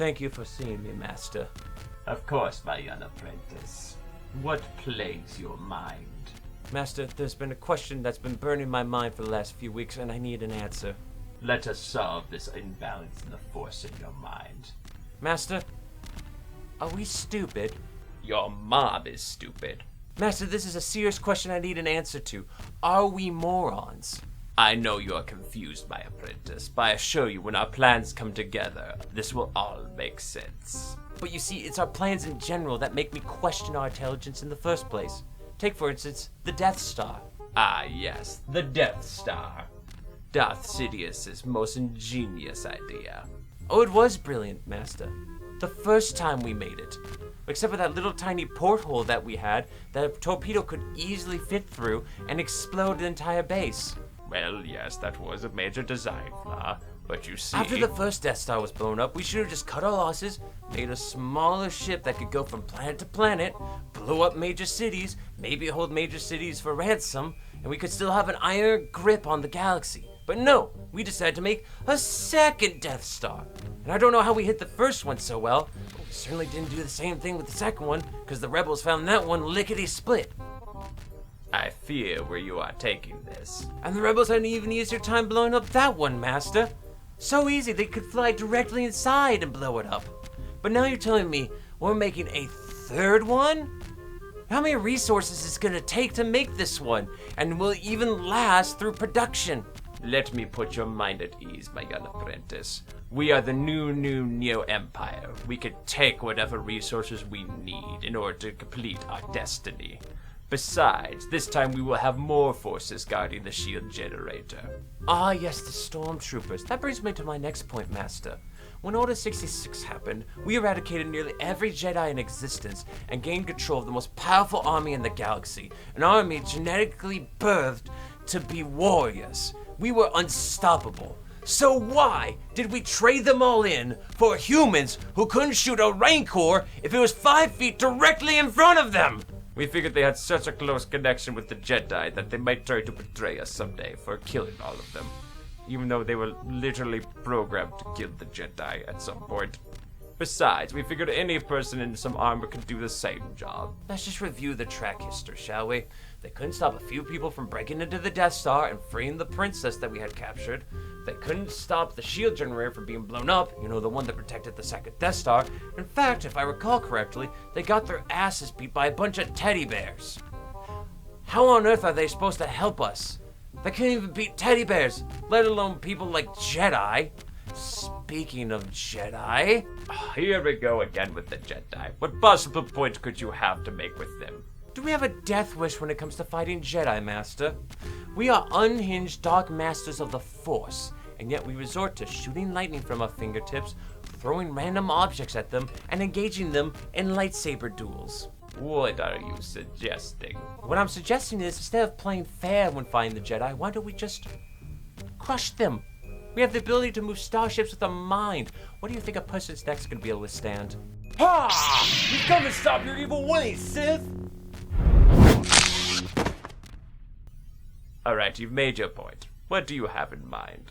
Thank you for seeing me, Master. Of course, my young apprentice. What plagues your mind? Master, there's been a question that's been burning my mind for the last few weeks, and I need an answer. Let us solve this imbalance in the force in your mind. Master, are we stupid? Your mob is stupid. Master, this is a serious question I need an answer to. Are we morons? I know you are confused, my apprentice, but I assure you when our plans come together, this will all make sense. But you see, it's our plans in general that make me question our intelligence in the first place. Take, for instance, the Death Star. Ah, yes, the Death Star. Darth Sidious's most ingenious idea. Oh, it was brilliant, Master. The first time we made it. Except for that little tiny porthole that we had that a torpedo could easily fit through and explode the entire base. Well, yes, that was a major design flaw, but you see... After the first Death Star was blown up, we should have just cut our losses, made a smaller ship that could go from planet to planet, blow up major cities, maybe hold major cities for ransom, and we could still have an iron grip on the galaxy. But no, we decided to make a second Death Star. And I don't know how we hit the first one so well, but we certainly didn't do the same thing with the second one, because the rebels found that one lickety-split. I fear where you are taking this. And the rebels had an even easier time blowing up that one, Master. So easy they could fly directly inside and blow it up. But now you're telling me we're making a third one? How many resources is it gonna take to make this one? And will it even last through production? Let me put your mind at ease, my young apprentice. We are the new Neo-Empire. We can take whatever resources we need in order to complete our destiny. Besides, this time we will have more forces guarding the shield generator. Ah, yes, the stormtroopers. That brings me to my next point, Master. When Order 66 happened, we eradicated nearly every Jedi in existence and gained control of the most powerful army in the galaxy, an army genetically birthed to be warriors. We were unstoppable. So why did we trade them all in for humans who couldn't shoot a Rancor if it was 5 feet directly in front of them? We figured they had such a close connection with the Jedi that they might try to betray us someday for killing all of them. Even though they were literally programmed to kill the Jedi at some point. Besides, we figured any person in some armor could do the same job. Let's just review the track history, shall we? They couldn't stop a few people from breaking into the Death Star and freeing the princess that we had captured. They couldn't stop the shield generator from being blown up, you know, the one that protected the second Death Star. In fact, if I recall correctly, they got their asses beat by a bunch of teddy bears. How on earth are they supposed to help us? They can't even beat teddy bears, let alone people like Jedi. Speaking of Jedi... Here we go again with the Jedi. What possible point could you have to make with them? Do we have a death wish when it comes to fighting Jedi, Master? We are unhinged dark masters of the Force, and yet we resort to shooting lightning from our fingertips, throwing random objects at them, and engaging them in lightsaber duels. What are you suggesting? What I'm suggesting is, instead of playing fair when fighting the Jedi, why don't we just crush them? We have the ability to move starships with a mind. What do you think a person's neck's gonna be able to withstand? Ha! We've come to stop your evil ways, Sith! Alright, you've made your point. What do you have in mind?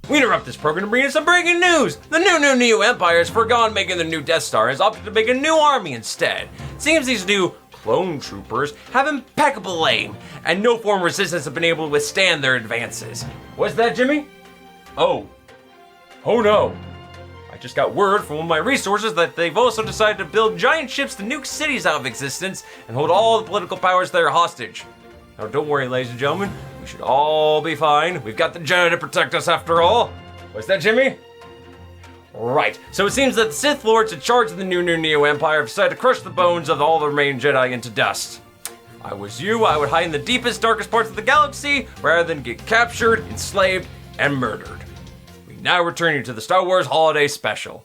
We interrupt this program to bring you some breaking news! The new Neo-Empire has forgone making the new Death Star and has opted to make a new army instead. Seems these new clone troopers have impeccable aim, and no form of resistance have been able to withstand their advances. What's that, Jimmy? Oh no. I just got word from one of my resources that they've also decided to build giant ships to nuke cities out of existence and hold all the political powers there hostage. Now don't worry, ladies and gentlemen, we should all be fine. We've got the Jedi to protect us after all. What's that, Jimmy? Right, so it seems that the Sith Lords in charge of the new Neo-Empire have decided to crush the bones of all the remaining Jedi into dust. If I was you, I would hide in the deepest, darkest parts of the galaxy rather than get captured, enslaved, and murdered. We now return you to the Star Wars Holiday Special.